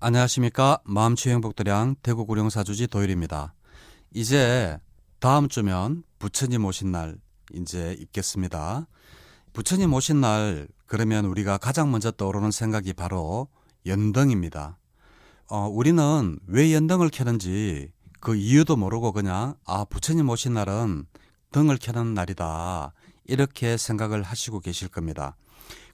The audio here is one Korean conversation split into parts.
안녕하십니까. 마음치유행복도량 대구구룡사주지 도일입니다. 이제 다음 주면 부처님 오신 날 이제 있겠습니다. 부처님 오신 날 그러면 우리가 가장 먼저 떠오르는 생각이 바로 연등입니다. 우리는 왜 연등을 켜는지 그 이유도 모르고 그냥 부처님 오신 날은 등을 켜는 날이다 이렇게 생각을 하시고 계실 겁니다.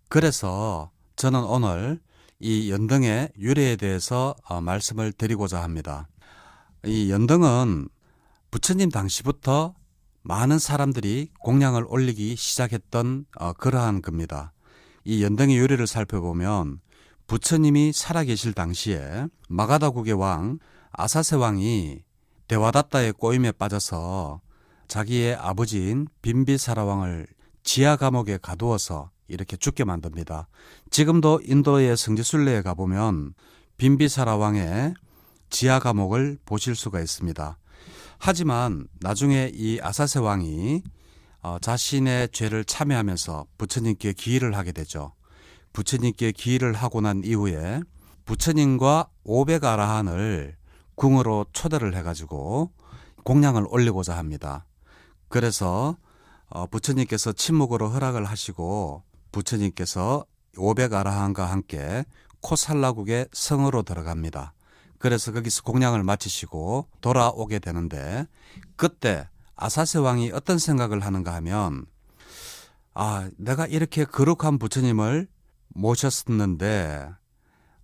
그래서 저는 오늘 이 연등의 유래에 대해서 말씀을 드리고자 합니다. 이 연등은 부처님 당시부터 많은 사람들이 공양을 올리기 시작했던 그러한 겁니다. 이 연등의 유래를 살펴보면 부처님이 살아계실 당시에 마가다국의 왕 아사세 왕이 데와다타의 꼬임에 빠져서 자기의 아버지인 빈비사라 왕을 지하 감옥에 가두어서 이렇게 죽게 만듭니다. 지금도 인도의 성지순례에 가보면 빈비사라 왕의 지하 감옥을 보실 수가 있습니다. 하지만 나중에 이 아사세 왕이 자신의 죄를 참회하면서 부처님께 기일을 하게 되죠. 부처님께 기일을 하고 난 이후에 부처님과 500아라한을 궁으로 초대를 해가지고 공양을 올리고자 합니다. 그래서 부처님께서 침묵으로 허락을 하시고 부처님께서 500아라한과 함께 코살라국의 성으로 들어갑니다. 그래서 거기서 공양을 마치시고 돌아오게 되는데 그때 아사세 왕이 어떤 생각을 하는가 하면 내가 이렇게 거룩한 부처님을 모셨었는데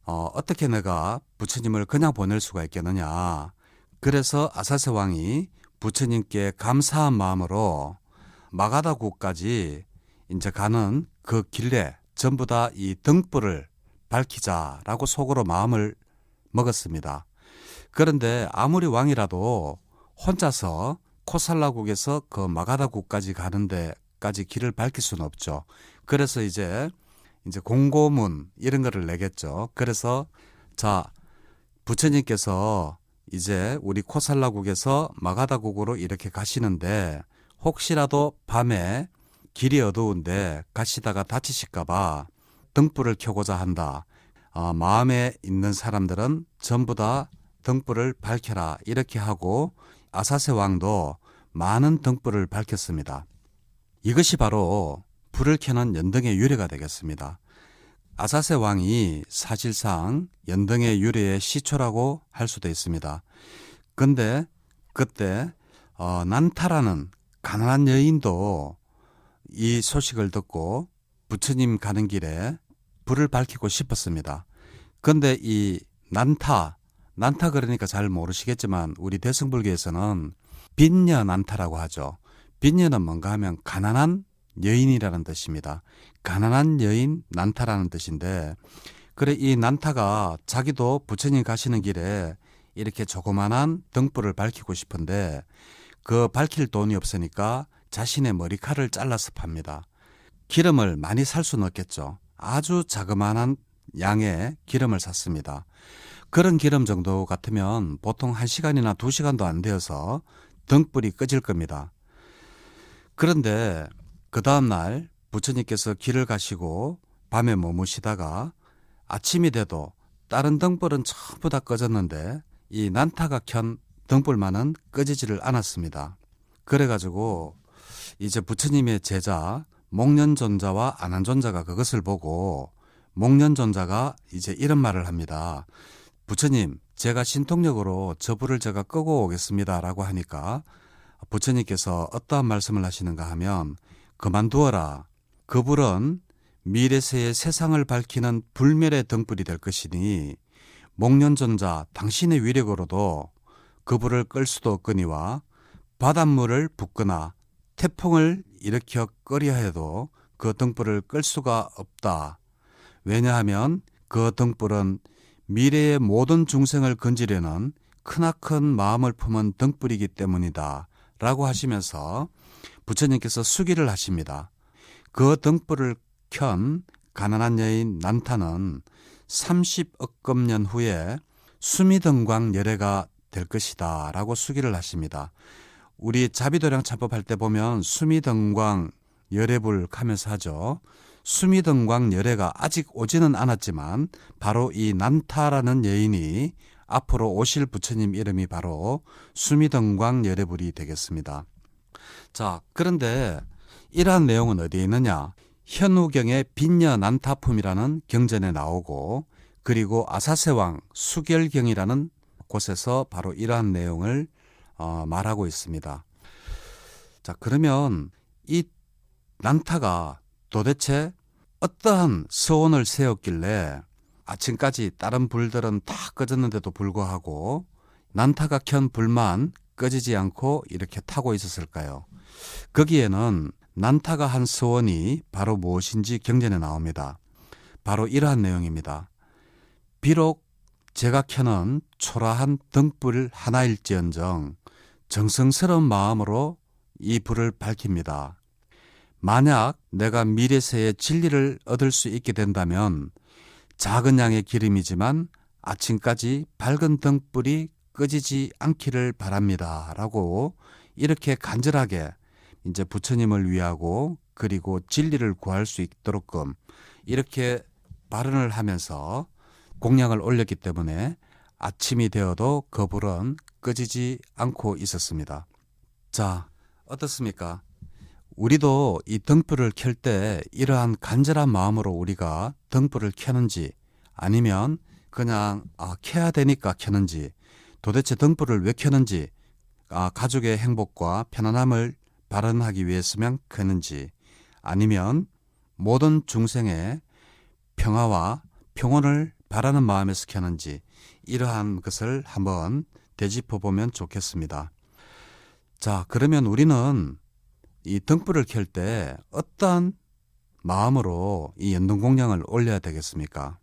어떻게 내가 부처님을 그냥 보낼 수가 있겠느냐. 그래서 아사세 왕이 부처님께 감사한 마음으로 마가다국까지 이제 가는 그 길에 전부 다 이 등불을 밝히자라고 속으로 마음을 먹었습니다. 그런데 아무리 왕이라도 혼자서 코살라국에서 그 마가다국까지 가는 데까지 길을 밝힐 수는 없죠. 그래서 이제 공고문 이런 거를 내겠죠. 그래서 부처님께서 이제 우리 코살라국에서 마가다국으로 이렇게 가시는데 혹시라도 밤에 길이 어두운데 가시다가 다치실까봐 등불을 켜고자 한다. 마음에 있는 사람들은 전부 다 등불을 밝혀라 이렇게 하고 아사세 왕도 많은 등불을 밝혔습니다. 이것이 바로 불을 켜는 연등의 유래가 되겠습니다. 아사세 왕이 사실상 연등의 유래의 시초라고 할 수도 있습니다. 근데 그때 난타라는 가난한 여인도 이 소식을 듣고 부처님 가는 길에 불을 밝히고 싶었습니다. 근데 이 난타 그러니까 잘 모르시겠지만 우리 대승불교에서는 빈녀 난타라고 하죠. 빈녀는 뭔가 하면 가난한 여인이라는 뜻입니다. 가난한 여인 난타라는 뜻인데 그래 이 난타가 자기도 부처님 가시는 길에 이렇게 조그만한 등불을 밝히고 싶은데 그 밝힐 돈이 없으니까 자신의 머리칼을 잘라서 팝니다. 기름을 많이 살 수는 없겠죠. 아주 자그마한 양의 기름을 샀습니다. 그런 기름 정도 같으면 보통 1시간이나 2시간도 안 되어서 등불이 꺼질 겁니다. 그런데 그 다음날 부처님께서 길을 가시고 밤에 머무시다가 아침이 돼도 다른 등불은 전부 다 꺼졌는데 이 난타가 켠 등불만은 꺼지지를 않았습니다. 그래가지고 이제 부처님의 제자 목련존자와 아난존자가 그것을 보고 목련존자가 이제 이런 말을 합니다. 부처님, 제가 신통력으로 저 불을 제가 끄고 오겠습니다 라고 하니까 부처님께서 어떠한 말씀을 하시는가 하면 그만두어라. 그 불은 미래세의 세상을 밝히는 불멸의 등불이 될 것이니 목련존자 당신의 위력으로도 그 불을 끌 수도 없거니와 바닷물을 붓거나 태풍을 일으켜 끄려 해도 그 등불을 끌 수가 없다. 왜냐하면 그 등불은 미래의 모든 중생을 건지려는 크나큰 마음을 품은 등불이기 때문이다. 라고 하시면서 부처님께서 수기를 하십니다. 그 등불을 켠 가난한 여인 난타는 30억금년 후에 수미등광 열애가 될 것이다. 라고 수기를 하십니다. 우리 자비도량 참법할 때 보면 수미등광 열애불 하면서 하죠. 수미등광 열애가 아직 오지는 않았지만 바로 이 난타라는 여인이 앞으로 오실 부처님 이름이 바로 수미등광 열애불이 되겠습니다. 자, 그런데 이러한 내용은 어디에 있느냐? 현우경의 빈녀난타품이라는 경전에 나오고 그리고 아사세왕 수결경이라는 곳에서 바로 이러한 내용을 말하고 있습니다. 자, 그러면 이 난타가 도대체 어떠한 서원을 세웠길래 아침까지 다른 불들은 다 꺼졌는데도 불구하고 난타가 켠 불만 꺼지지 않고 이렇게 타고 있었을까요? 거기에는 난타가 한 서원이 바로 무엇인지 경전에 나옵니다. 바로 이러한 내용입니다. 비록 제가 켜는 초라한 등불 하나일지언정 정성스러운 마음으로 이 불을 밝힙니다. 만약 내가 미래세의 진리를 얻을 수 있게 된다면 작은 양의 기름이지만 아침까지 밝은 등불이 꺼지지 않기를 바랍니다. 라고 이렇게 간절하게 이제 부처님을 위하고 그리고 진리를 구할 수 있도록끔 이렇게 발언을 하면서 공양을 올렸기 때문에 아침이 되어도 그 불은 꺼지지 않고 있었습니다. 자, 어떻습니까? 우리도 이 등불을 켤 때 이러한 간절한 마음으로 우리가 등불을 켜는지 아니면 그냥 켜야 되니까 켜는지 도대체 등불을 왜 켜는지 가족의 행복과 편안함을 발언하기 위해서만 켜는지 아니면 모든 중생의 평화와 평온을 바라는 마음에서 켜는지 이러한 것을 한번 되짚어 보면 좋겠습니다. 자, 그러면 우리는 이 등불을 켤 때 어떠한 마음으로 이 연등공양을 올려야 되겠습니까?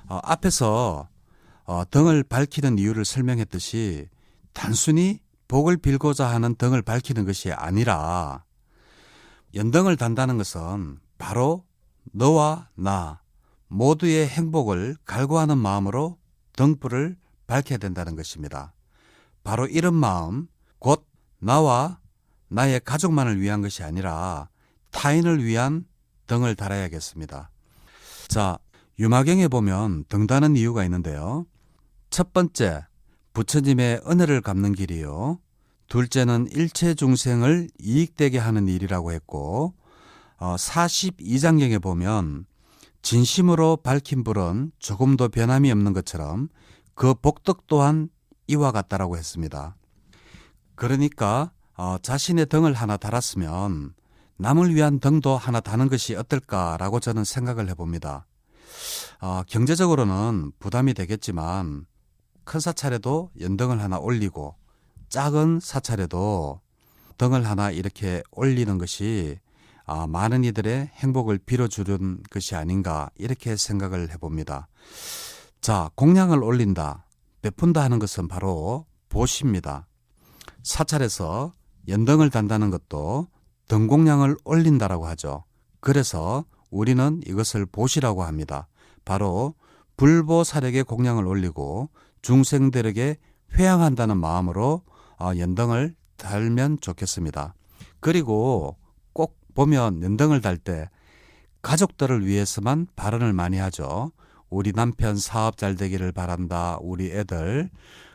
앞에서 등을 밝히는 이유를 설명했듯이 단순히 복을 빌고자 하는 등을 밝히는 것이 아니라 연등을 단다는 것은 바로 너와 나 모두의 행복을 갈구하는 마음으로 등불을 밝혀야 된다는 것입니다. 바로 이런 마음, 곧 나와 나의 가족만을 위한 것이 아니라 타인을 위한 등을 달아야겠습니다. 자, 유마경에 보면 등 다는 이유가 있는데요. 첫 번째, 부처님의 은혜를 갚는 길이요. 둘째는 일체 중생을 이익되게 하는 일이라고 했고 42장경에 보면 진심으로 밝힌 불은 조금도 변함이 없는 것처럼 그 복덕 또한 이와 같다라고 했습니다. 그러니까 자신의 등을 하나 달았으면 남을 위한 등도 하나 다는 것이 어떨까라고 저는 생각을 해봅니다. 경제적으로는 부담이 되겠지만 큰 사찰에도 연등을 하나 올리고 작은 사찰에도 등을 하나 이렇게 올리는 것이 많은 이들의 행복을 빌어주는 것이 아닌가 이렇게 생각을 해봅니다. 자, 공양을 올린다, 베푼다 하는 것은 바로 보시입니다. 사찰에서 연등을 단다는 것도 등공양을 올린다라고 하죠. 그래서 우리는 이것을 보시라고 합니다. 바로 불보살에게 공양을 올리고 중생들에게 회양한다는 마음으로 연등을 달면 좋겠습니다. 그리고 꼭 보면 연등을 달 때 가족들을 위해서만 발언을 많이 하죠. 우리 남편 사업 잘 되기를 바란다. 우리 애들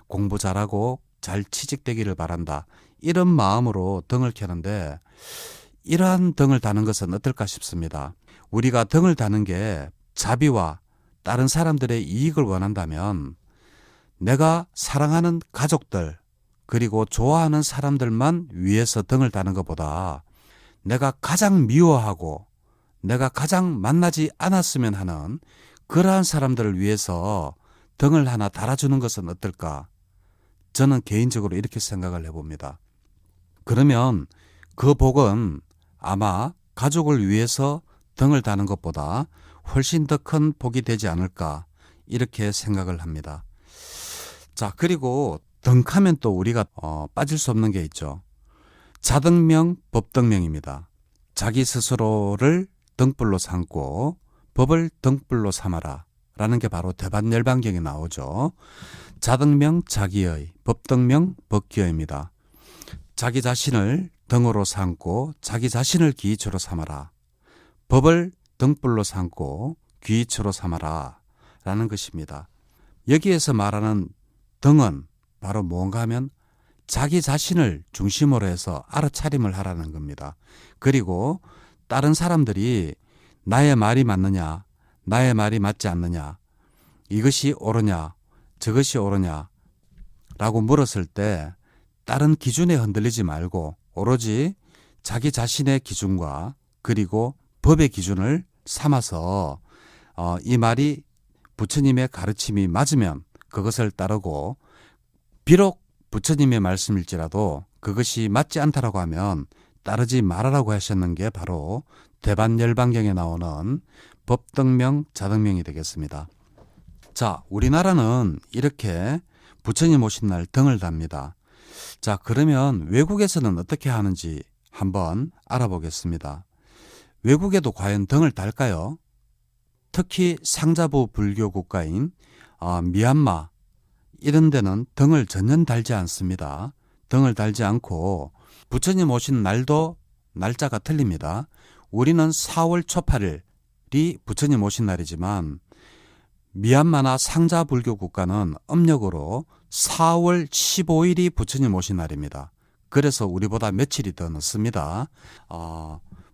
공부 잘하고 잘 취직되기를 바란다. 이런 마음으로 등을 켜는데 이러한 등을 다는 것은 어떨까 싶습니다. 우리가 등을 다는 게 자비와 다른 사람들의 이익을 원한다면 내가 사랑하는 가족들 그리고 좋아하는 사람들만 위해서 등을 다는 것보다 내가 가장 미워하고 내가 가장 만나지 않았으면 하는 그러한 사람들을 위해서 등을 하나 달아주는 것은 어떨까? 저는 개인적으로 이렇게 생각을 해봅니다. 그러면 그 복은 아마 가족을 위해서 등을 다는 것보다 훨씬 더 큰 복이 되지 않을까 이렇게 생각을 합니다. 자, 그리고 등하면 또 우리가 빠질 수 없는 게 있죠. 자등명, 법등명입니다. 자기 스스로를 등불로 삼고 법을 등불로 삼아라 라는 게 바로 대반열반경에 나오죠. 자등명 자기의, 법등명 법기의입니다. 자기 자신을 등으로 삼고 자기 자신을 기초로 삼아라. 법을 등불로 삼고 귀처로 삼아라 라는 것입니다. 여기에서 말하는 등은 바로 뭔가 하면 자기 자신을 중심으로 해서 알아차림을 하라는 겁니다. 그리고 다른 사람들이 나의 말이 맞느냐, 나의 말이 맞지 않느냐, 이것이 옳으냐, 저것이 옳으냐 라고 물었을 때 다른 기준에 흔들리지 말고 오로지 자기 자신의 기준과 그리고 법의 기준을 삼아서 이 말이 부처님의 가르침이 맞으면 그것을 따르고, 비록 부처님의 말씀일지라도 그것이 맞지 않다라고 하면 따르지 말아라고 하셨는 게 바로 대반열반경에 나오는 법등명 자등명이 되겠습니다. 자, 우리나라는 이렇게 부처님 오신 날 등을 답니다. 자, 그러면 외국에서는 어떻게 하는지 한번 알아보겠습니다. 외국에도 과연 등을 달까요? 특히 상자부 불교 국가인 미얀마 이런 데는 등을 전혀 달지 않습니다. 등을 달지 않고 부처님 오신 날도 날짜가 틀립니다. 우리는 4월 초 8일이 부처님 오신 날이지만 미얀마나 상자 불교 국가는 âm曆으로 4월 15일이 부처님 오신 날입니다. 그래서 우리보다 며칠이 더 늦습니다.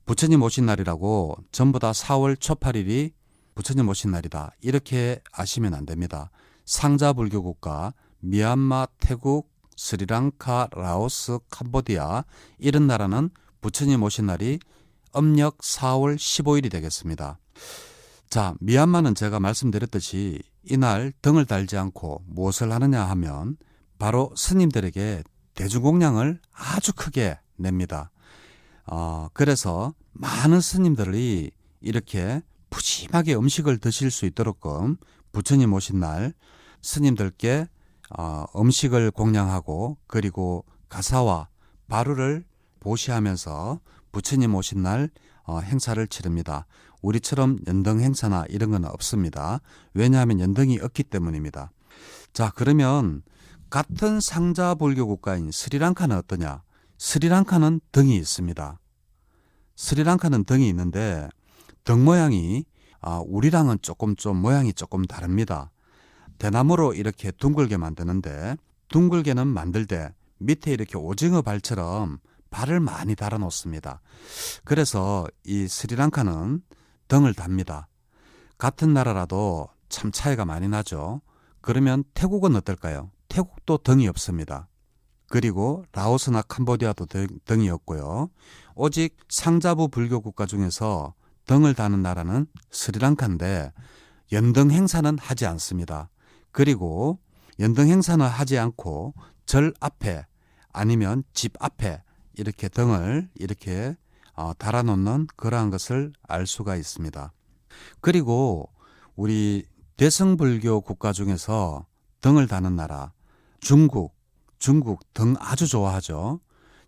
부처님 오신 날이라고 전부 다 4월 초 8일이 부처님 오신 날이다 이렇게 아시면 안 됩니다. 상자 불교 국가 미얀마, 태국, 스리랑카, 라오스, 캄보디아 이런 나라는 부처님 오신 날이 âm曆 4월 15일이 되겠습니다. 자, 미얀마는 제가 말씀드렸듯이 이날 등을 달지 않고 무엇을 하느냐 하면 바로 스님들에게 대중공양을 아주 크게 냅니다. 그래서 많은 스님들이 이렇게 푸짐하게 음식을 드실 수 있도록끔 부처님 오신 날 스님들께 음식을 공양하고 그리고 가사와 바루를 보시하면서 부처님 오신 날 행사를 치릅니다. 우리처럼 연등 행사나 이런 건 없습니다. 왜냐하면 연등이 없기 때문입니다. 자, 그러면 같은 상자 불교 국가인 스리랑카는 어떠냐? 스리랑카는 등이 있습니다. 스리랑카는 등이 있는데 등 모양이 우리랑은 좀 모양이 조금 다릅니다. 대나무로 이렇게 둥글게 만드는데 둥글게는 만들 때 밑에 이렇게 오징어 발처럼 발을 많이 달아 놓습니다. 그래서 이 스리랑카는 등을 답니다. 같은 나라라도 참 차이가 많이 나죠. 그러면 태국은 어떨까요? 태국도 등이 없습니다. 그리고 라오스나 캄보디아도 등이 없고요. 오직 상자부 불교 국가 중에서 등을 다는 나라는 스리랑카인데 연등 행사는 하지 않습니다. 그리고 연등 행사는 하지 않고 절 앞에 아니면 집 앞에 이렇게 등을 이렇게 달아놓는 그러한 것을 알 수가 있습니다. 그리고 우리 대승불교 국가 중에서 등을 다는 나라 중국 등 아주 좋아하죠.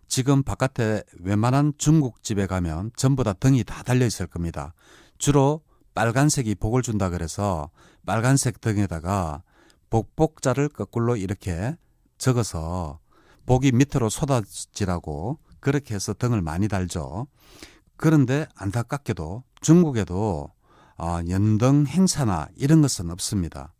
지금 바깥에 웬만한 중국집에 가면 전부 다 등이 다 달려 있을 겁니다. 주로 빨간색이 복을 준다 그래서 빨간색 등에다가 복복자를 거꾸로 이렇게 적어서 복이 밑으로 쏟아지라고 그렇게 해서 등을 많이 달죠. 그런데 안타깝게도 중국에도 연등 행사나 이런 것은 없습니다.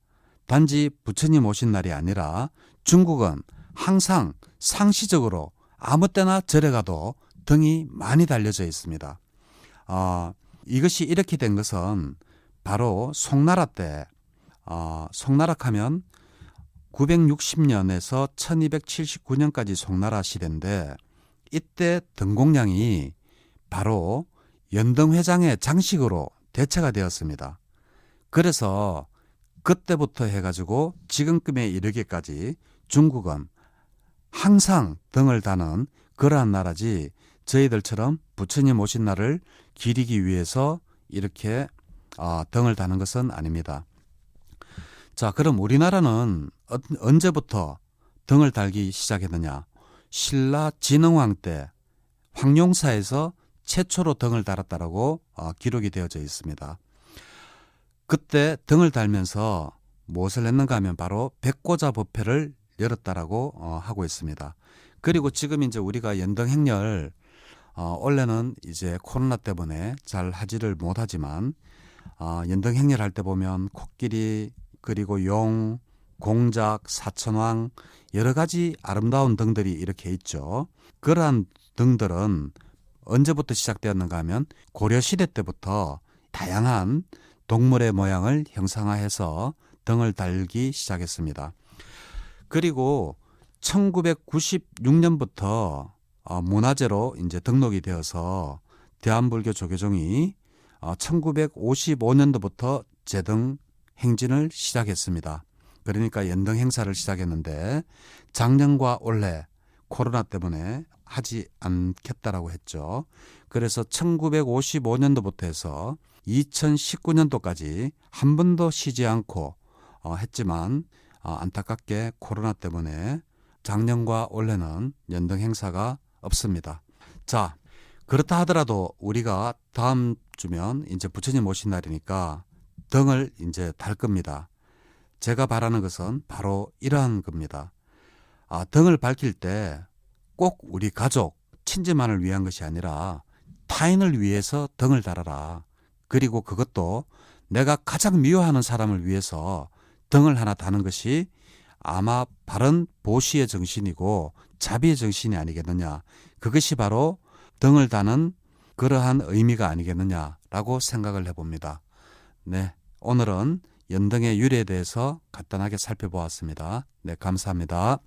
단지 부처님 오신 날이 아니라 중국은 항상 상시적으로 아무 때나 절에 가도 등이 많이 달려져 있습니다. 이것이 이렇게 된 것은 바로 송나라 때 송나락하면 960년에서 1279년까지 송나라 시대인데 이때 등공량이 바로 연등회장의 장식으로 대체가 되었습니다. 그래서 그때부터 해가지고 지금쯤에 이르기까지 중국은 항상 등을 다는 그러한 나라지 저희들처럼 부처님 오신 날을 기리기 위해서 이렇게 등을 다는 것은 아닙니다. 자, 그럼 우리나라는 언제부터 등을 달기 시작했느냐? 신라 진흥왕 때 황룡사에서 최초로 등을 달았다라고 기록이 되어져 있습니다. 그때 등을 달면서 무엇을 했는가 하면 바로 백고자 법회를 열었다라고 하고 있습니다. 그리고 지금 이제 우리가 연등 행렬 원래는 이제 코로나 때문에 잘 하지를 못하지만 연등 행렬할 때 보면 코끼리 그리고 용, 공작, 사천왕 여러 가지 아름다운 등들이 이렇게 있죠. 그러한 등들은 언제부터 시작되었는가 하면 고려시대 때부터 다양한 동물의 모양을 형상화해서 등을 달기 시작했습니다. 그리고 1996년부터 문화재로 이제 등록이 되어서 대한불교 조계종이 1955년도부터 제등 행진을 시작했습니다. 그러니까 연등 행사를 시작했는데 작년과 올해 코로나 때문에 하지 않겠다라고 했죠. 그래서 1955년도부터 해서 2019년도까지 한 번도 쉬지 않고 했지만 안타깝게 코로나 때문에 작년과 올해는 연등 행사가 없습니다. 자, 그렇다 하더라도 우리가 다음 주면 이제 부처님 오신 날이니까 등을 이제 달 겁니다. 제가 바라는 것은 바로 이러한 겁니다. 등을 밝힐 때 꼭 우리 가족, 친지만을 위한 것이 아니라 타인을 위해서 등을 달아라. 그리고 그것도 내가 가장 미워하는 사람을 위해서 등을 하나 다는 것이 아마 바른 보시의 정신이고 자비의 정신이 아니겠느냐. 그것이 바로 등을 다는 그러한 의미가 아니겠느냐라고 생각을 해봅니다. 네, 오늘은 연등의 유래에 대해서 간단하게 살펴보았습니다. 네, 감사합니다.